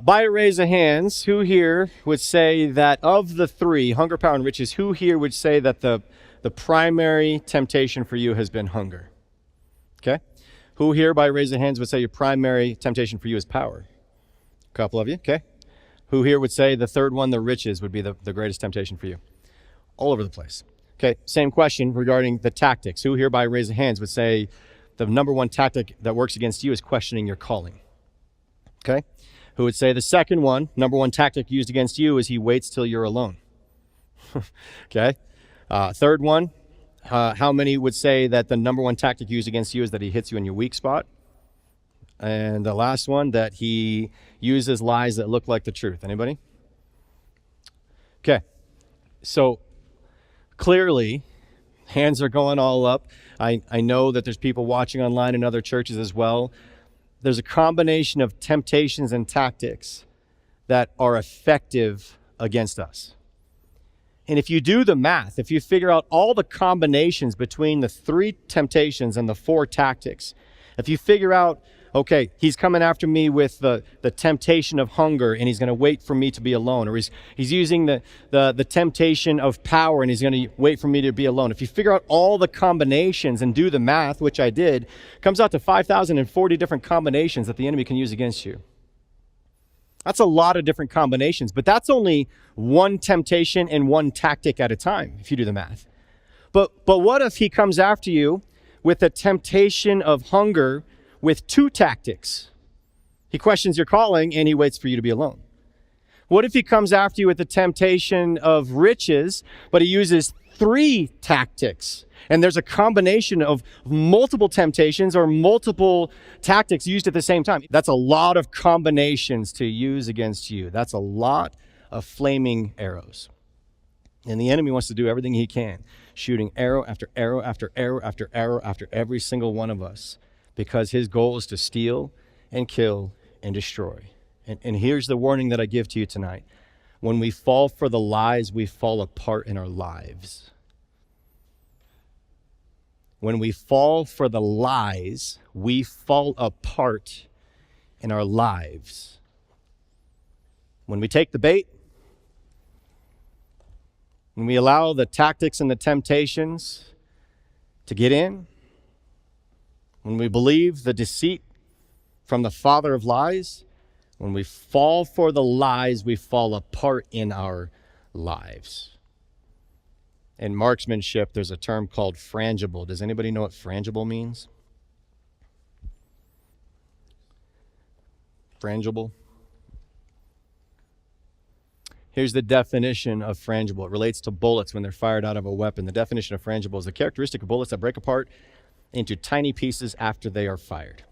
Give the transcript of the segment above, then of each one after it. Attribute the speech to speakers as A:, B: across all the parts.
A: By a raise of hands, who here would say that of the three, hunger, power, and riches, who here would say that the primary temptation for you has been hunger? Okay. Who here, by a raise of hands, would say your primary temptation for you is power? A couple of you, okay. Who here would say the third one, the riches, would be the greatest temptation for you? All over the place. Okay, same question regarding the tactics. Who here, by a raise of hands, would say the number one tactic that works against you is questioning your calling? Okay. Who would say the second one, number one tactic used against you, is he waits till you're alone? Okay. Third one, how many would say that the number one tactic used against you is that he hits you in your weak spot? And the last one, that he uses lies that look like the truth. Anybody? Okay. So clearly, hands are going all up. I know that there's people watching online in other churches as well. There's a combination of temptations and tactics that are effective against us. And if you do the math, if you figure out all the combinations between the three temptations and the four tactics, if you figure out, okay, he's coming after me with the temptation of hunger, and he's going to wait for me to be alone. Or he's using the temptation of power, and he's going to wait for me to be alone. If you figure out all the combinations and do the math, which I did, it comes out to 5,040 different combinations that the enemy can use against you. That's a lot of different combinations, but that's only one temptation and one tactic at a time, if you do the math. But what if he comes after you with the temptation of hunger with two tactics? He questions your calling and he waits for you to be alone. What if he comes after you with the temptation of riches, but he uses three tactics? And there's a combination of multiple temptations or multiple tactics used at the same time. That's a lot of combinations to use against you. That's a lot of flaming arrows. And the enemy wants to do everything he can, shooting arrow after arrow after arrow after arrow after every single one of us, because his goal is to steal and kill and destroy. And here's the warning that I give to you tonight. When we fall for the lies, we fall apart in our lives. When we fall for the lies, we fall apart in our lives. When we take the bait, when we allow the tactics and the temptations to get in, when we believe the deceit from the father of lies, when we fall for the lies, we fall apart in our lives. In marksmanship, there's a term called frangible. Does anybody know what frangible means? Frangible. Here's the definition of frangible. It relates to bullets when they're fired out of a weapon. The definition of frangible is the characteristic of bullets that break apart into tiny pieces after they are fired.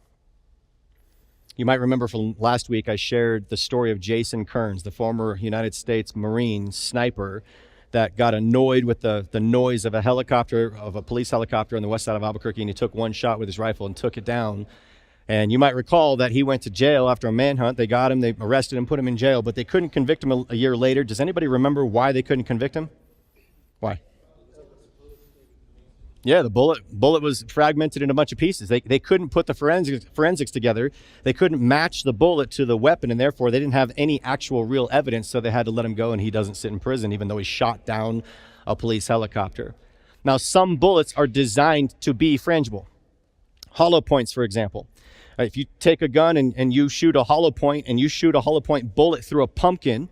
A: You might remember from last week, I shared the story of Jason Kearns, the former United States Marine sniper that got annoyed with the noise of a police helicopter on the west side of Albuquerque, and he took one shot with his rifle and took it down. And you might recall that he went to jail after a manhunt. They got him, they arrested him, put him in jail, but they couldn't convict him a year later. Does anybody remember why they couldn't convict him? Why? Yeah, the bullet was fragmented in a bunch of pieces. They couldn't put the forensics together. They couldn't match the bullet to the weapon, and therefore they didn't have any actual real evidence, so they had to let him go, and he doesn't sit in prison even though he shot down a police helicopter. Now, some bullets are designed to be frangible. Hollow points, for example. If you take a gun and you shoot a hollow point, and you shoot a hollow point bullet through a pumpkin,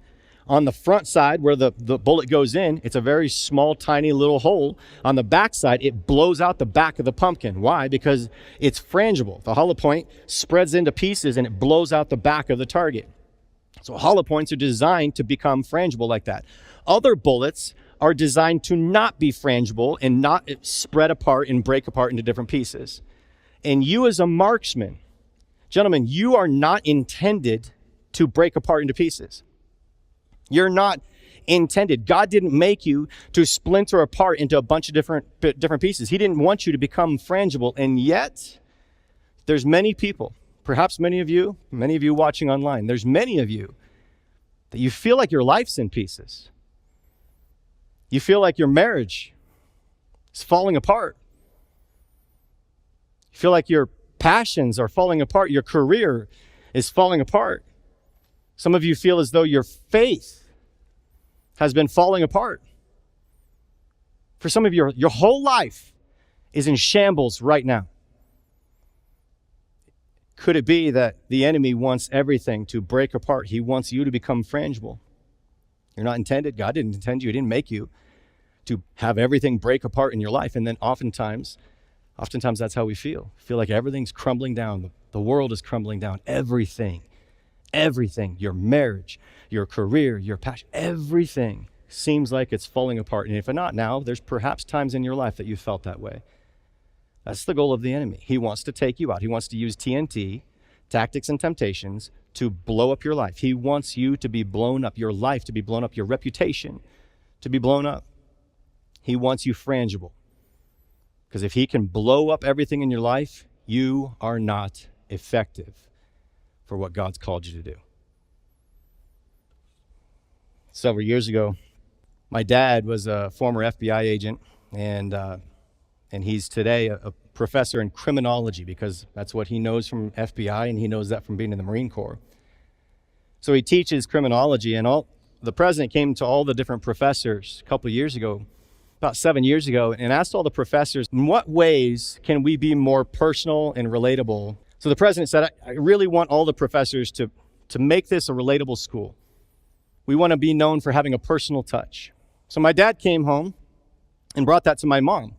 A: on the front side where the bullet goes in, it's a very small, tiny little hole. On the back side, it blows out the back of the pumpkin. Why? Because it's frangible. The hollow point spreads into pieces and it blows out the back of the target. So hollow points are designed to become frangible like that. Other bullets are designed to not be frangible and not spread apart and break apart into different pieces. And you as a marksman, gentlemen, you are not intended to break apart into pieces. You're not intended. God didn't make you to splinter apart into a bunch of different pieces. He didn't want you to become frangible. And yet, there's many people, perhaps many of you watching online, there's many of you that you feel like your life's in pieces. You feel like your marriage is falling apart. You feel like your passions are falling apart. Your career is falling apart. Some of you feel as though your faith has been falling apart. For some of you, your whole life is in shambles right now. Could it be that the enemy wants everything to break apart? He wants you to become frangible. You're not intended. God didn't intend you. He didn't make you to have everything break apart in your life. And then oftentimes that's how we feel. Feel like everything's crumbling down. The world is crumbling down. Everything, your marriage, your career, your passion, everything seems like it's falling apart. And if not now, there's perhaps times in your life that you felt that way. That's the goal of the enemy. He wants to take you out. He wants to use TNT, tactics and temptations, to blow up your life. He wants you to be blown up, your life to be blown up, your reputation to be blown up. He wants you frangible. Because if he can blow up everything in your life, you are not effective for what God's called you to do. Several years ago, my dad was a former FBI agent, and he's today a professor in criminology, because that's what he knows from FBI, and he knows that from being in the Marine Corps. So he teaches criminology, and the president came to all the different professors a couple of years ago, about 7 years ago, and asked all the professors, in what ways can we be more personal and relatable? So the president said, I really want all the professors to make this a relatable school. We want to be known for having a personal touch. So my dad came home and brought that to my mom.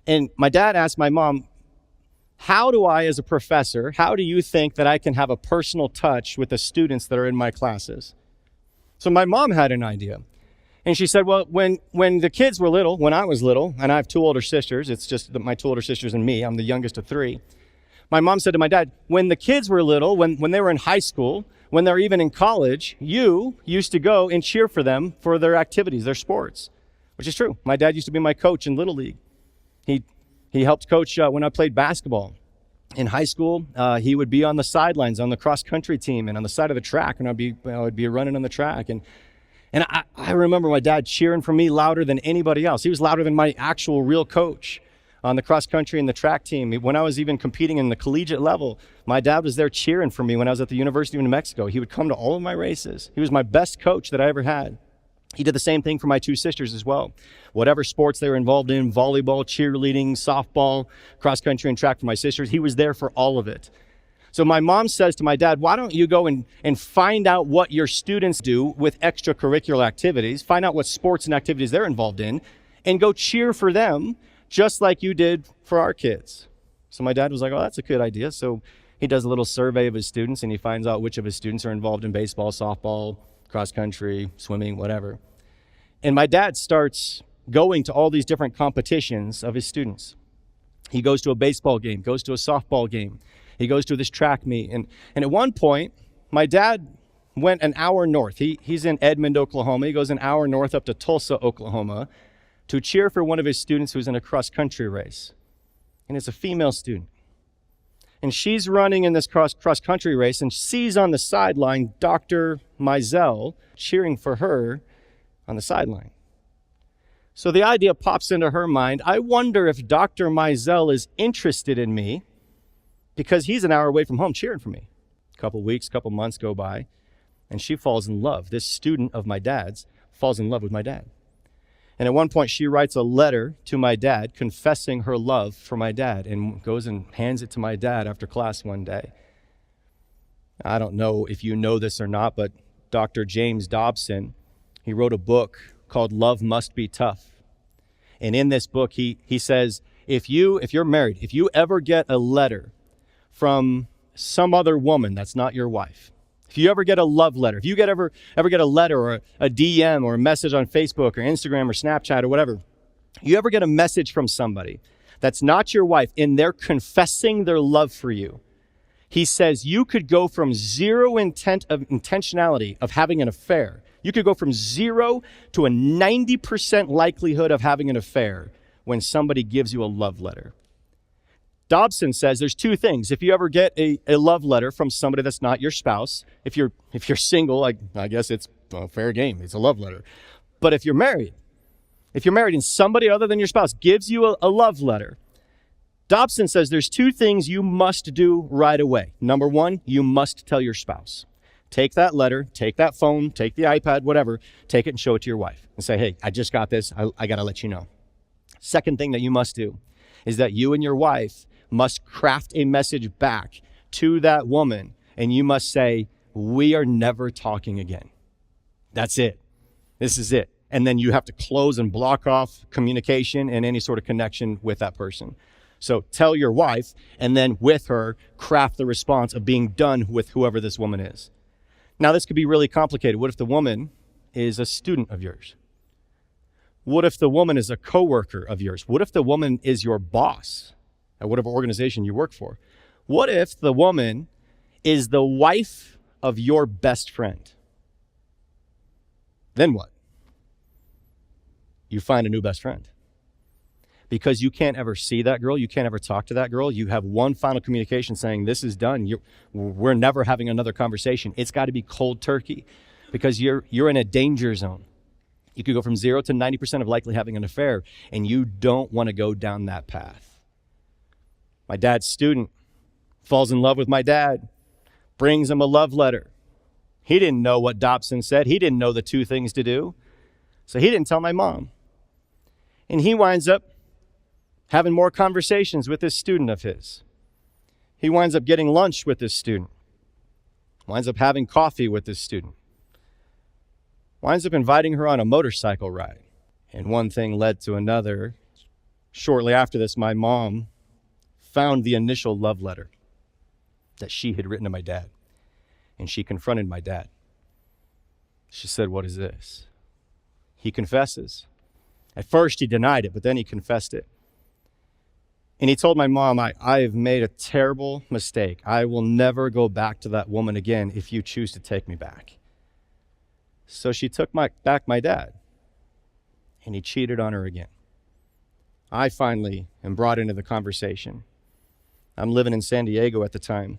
A: And my dad asked my mom, how do I, as a professor, how do you think that I can have a personal touch with the students that are in my classes? So my mom had an idea. And she said, well, when the kids were little, when I was little, and I have two older sisters, it's just my two older sisters and me, I'm the youngest of three. My mom said to my dad, when the kids were little, when they were in high school, when they were even in college, you used to go and cheer for them for their activities, their sports, which is true. My dad used to be my coach in Little League. He helped coach when I played basketball. In high school, he would be on the sidelines on the cross-country team and on the side of the track, and I'd be running on the track. And I remember my dad cheering for me louder than anybody else. He was louder than my actual real coach on the cross-country and the track team. When I was even competing in the collegiate level, my dad was there cheering for me when I was at the University of New Mexico. He would come to all of my races. He was my best coach that I ever had. He did the same thing for my two sisters as well. Whatever sports they were involved in, volleyball, cheerleading, softball, cross-country, and track for my sisters, he was there for all of it. So my mom says to my dad, why don't you go and find out what your students do with extracurricular activities, find out what sports and activities they're involved in, and go cheer for them just like you did for our kids. So my dad was like, oh, that's a good idea. So he does a little survey of his students, and he finds out which of his students are involved in baseball, softball, cross-country, swimming, whatever. And my dad starts going to all these different competitions of his students. He goes to a baseball game, goes to a softball game. He goes to this track meet. And at one point, my dad went an hour north. He's in Edmond, Oklahoma. He goes an hour north up to Tulsa, Oklahoma, to cheer for one of his students who's in a cross-country race. And it's a female student. And she's running in this cross-country race and sees on the sideline Dr. Mizell cheering for her on the sideline. So the idea pops into her mind, I wonder if Dr. Mizell is interested in me because he's an hour away from home cheering for me. A couple weeks, couple months go by, and she falls in love. This student of my dad's falls in love with my dad. And at one point, she writes a letter to my dad confessing her love for my dad and goes and hands it to my dad after class one day. I don't know if you know this or not, but Dr. James Dobson, he wrote a book called Love Must Be Tough. And in this book, he says, if you're married, if you ever get a letter from some other woman that's not your wife, if you ever get a love letter, if you ever get a letter or a DM or a message on Facebook or Instagram or Snapchat or whatever, you ever get a message from somebody that's not your wife and they're confessing their love for you, he says you could go from zero intentionality of having an affair. You could go from 0 to a 90% likelihood of having an affair when somebody gives you a love letter. Dobson says there's two things. If you ever get a love letter from somebody that's not your spouse, if you're single, I guess it's a fair game. It's a love letter. But if you're married and somebody other than your spouse gives you a love letter, Dobson says there's two things you must do right away. Number one, you must tell your spouse. Take that letter, take that phone, take the iPad, whatever, take it and show it to your wife and say, hey, I just got this. I got to let you know. Second thing that you must do is that you and your wife must craft a message back to that woman, and you must say, we are never talking again. That's it. This is it. And then you have to close and block off communication and any sort of connection with that person. So tell your wife, and then with her, craft the response of being done with whoever this woman is. Now, this could be really complicated. What if the woman is a student of yours? What if the woman is a coworker of yours? What if the woman is your boss at whatever organization you work for? What if the woman is the wife of your best friend? Then what? You find a new best friend. Because you can't ever see that girl. You can't ever talk to that girl. You have one final communication saying, this is done. We're never having another conversation. It's got to be cold turkey because you're in a danger zone. You could go from 0 to 90% of likely having an affair, and you don't want to go down that path. My dad's student falls in love with my dad, brings him a love letter. He didn't know what Dobson said. He didn't know the two things to do. So he didn't tell my mom. And he winds up having more conversations with this student of his. He winds up getting lunch with this student. Winds up having coffee with this student. Winds up inviting her on a motorcycle ride. And one thing led to another. Shortly after this, my mom found the initial love letter that she had written to my dad. And she confronted my dad. She said, what is this? He confesses. At first he denied it, but then he confessed it. And he told my mom, I have made a terrible mistake. I will never go back to that woman again if you choose to take me back. So she took back my dad, and he cheated on her again. I finally am brought into the conversation. I'm living in San Diego at the time,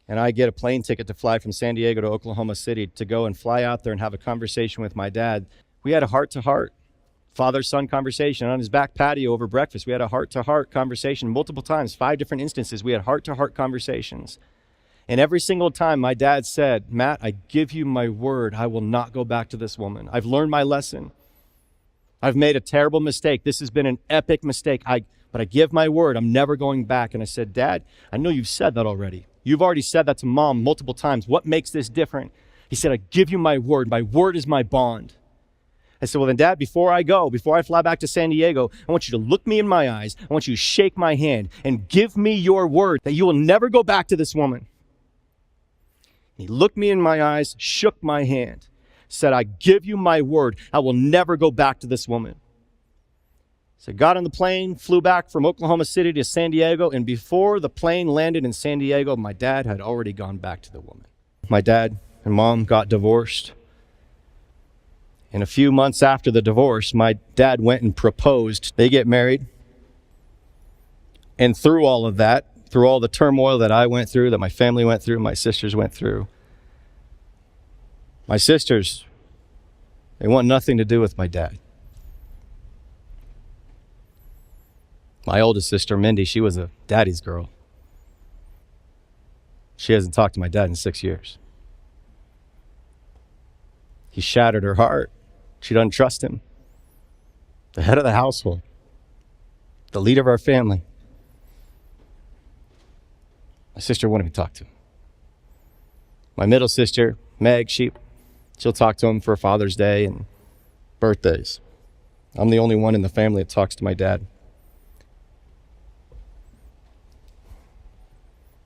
A: and I get a plane ticket to fly from San Diego to Oklahoma City to go and fly out there and have a conversation with my dad. We had a heart-to-heart, father-son conversation on his back patio over breakfast. We had a heart-to-heart conversation multiple times, 5 different instances. We had heart-to-heart conversations. And every single time my dad said, Matt, I give you my word, I will not go back to this woman. I've learned my lesson. I've made a terrible mistake. This has been an epic mistake. But I give my word, I'm never going back. And I said, Dad, I know you've said that already. You've already said that to Mom multiple times. What makes this different? He said, I give you my word. My word is my bond. I said, well then, Dad, before I fly back to San Diego, I want you to look me in my eyes. I want you to shake my hand and give me your word that you will never go back to this woman. He looked me in my eyes, shook my hand, said, I give you my word. I will never go back to this woman. So got on the plane, flew back from Oklahoma City to San Diego, and before the plane landed in San Diego, my dad had already gone back to the woman. My dad and Mom got divorced. And a few months after the divorce, my dad went and proposed. They get married. And through all of that, through all the turmoil that I went through, that my family went through, my sisters went through, my sisters, they want nothing to do with my dad. My oldest sister, Mindy, she was a daddy's girl. She hasn't talked to my dad in 6 years. He shattered her heart. She doesn't trust him. The head of the household, the leader of our family. My sister won't even talk to him. My middle sister, Meg, she'll talk to him for Father's Day and birthdays. I'm the only one in the family that talks to my dad.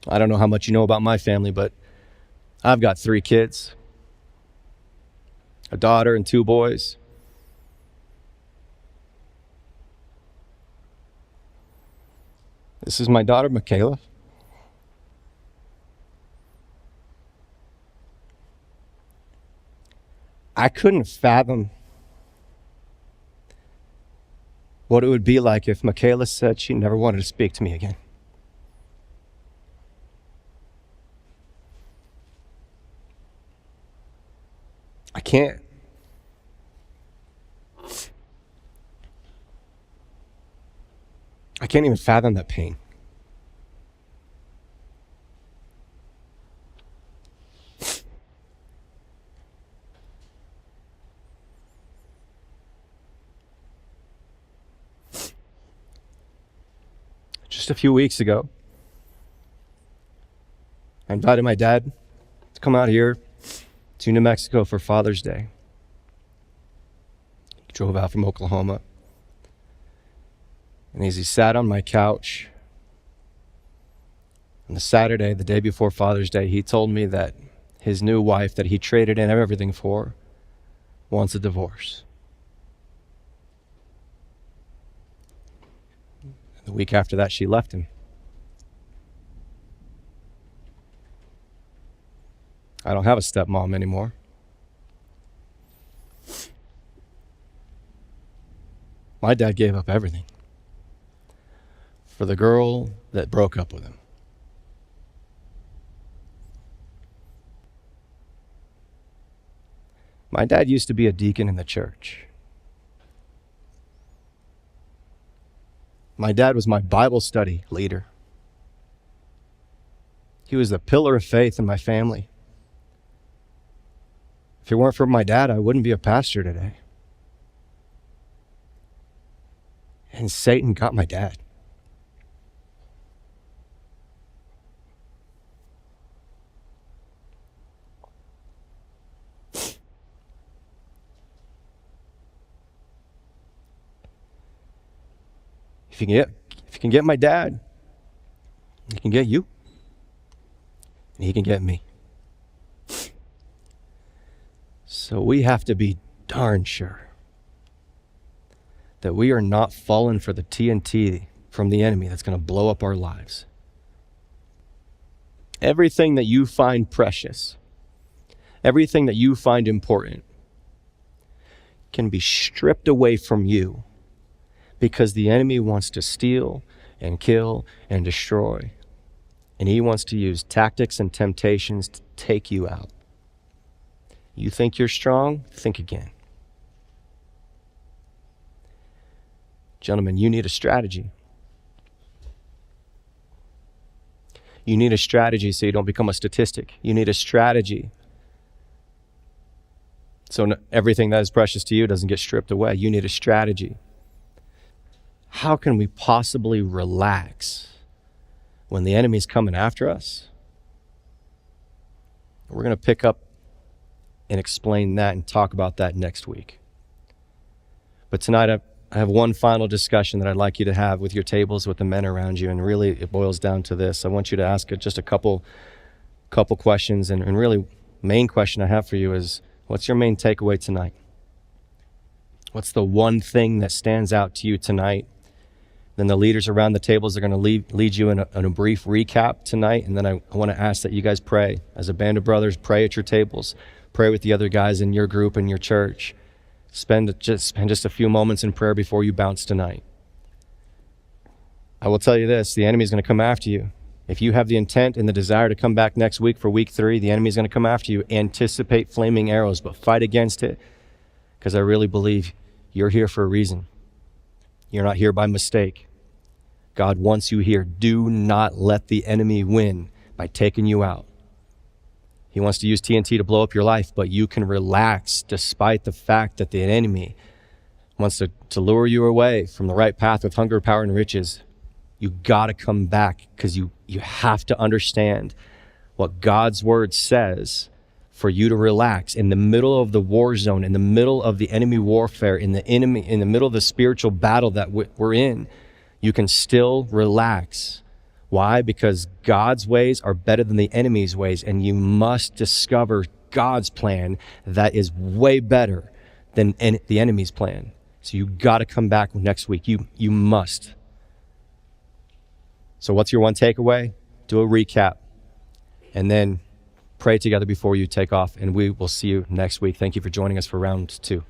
A: I don't know how much you know about my family, but I've got 3 kids. A daughter and 2 boys. This is my daughter, Michaela. I couldn't fathom what it would be like if Michaela said she never wanted to speak to me again. I can't. I can't even fathom that pain. just a few weeks ago, I invited my dad to come out here to New Mexico for Father's Day. He drove out from Oklahoma. And as he sat on my couch on the Saturday, the day before Father's Day, he told me that his new wife that he traded in everything for wants a divorce. The week after that, she left him. I don't have a stepmom anymore. My dad gave up everything for the girl that broke up with him. My dad used to be a deacon in the church. My dad was my Bible study leader. He was the pillar of faith in my family. If it weren't for my dad, I wouldn't be a pastor today. And Satan got my dad. If you can get my dad, he can get you. And he can get me. So we have to be darn sure that we are not falling for the TNT from the enemy that's going to blow up our lives. Everything that you find precious, everything that you find important, can be stripped away from you because the enemy wants to steal and kill and destroy. And he wants to use tactics and temptations to take you out. You think you're strong? Think again. Gentlemen, you need a strategy. You need a strategy so you don't become a statistic. You need a strategy so everything that is precious to you doesn't get stripped away. You need a strategy. How can we possibly relax when the enemy's coming after us? We're going to pick up and explain that and talk about that next week. But tonight I have one final discussion that I'd like you to have with your tables, with the men around you, and really it boils down to this. I want you to ask just a couple questions, and really main question I have for you is, what's your main takeaway tonight? What's the one thing that stands out to you tonight? Then the leaders around the tables are going to lead you in a brief recap tonight. And then I want to ask that you guys pray. As a band of brothers, pray at your tables. Pray with the other guys in your group and your church. Spend just a few moments in prayer before you bounce tonight. I will tell you this, the enemy is going to come after you. If you have the intent and the desire to come back next week for week 3, the enemy is going to come after you. Anticipate flaming arrows, but fight against it, because I really believe you're here for a reason. You're not here by mistake. God wants you here. Do not let the enemy win by taking you out. He wants to use TNT to blow up your life, but you can relax despite the fact that the enemy wants to lure you away from the right path with hunger, power, and riches. You got to come back, because you have to understand what God's word says for you to relax in the middle of the war zone, in the middle of the enemy warfare, in the middle of the spiritual battle that we're in. You can still relax. Why? Because God's ways are better than the enemy's ways, and you must discover God's plan that is way better than the enemy's plan. So you got to come back next week. You must. So what's your one takeaway? Do a recap, and then pray together before you take off, and we will see you next week. Thank you for joining us for round 2.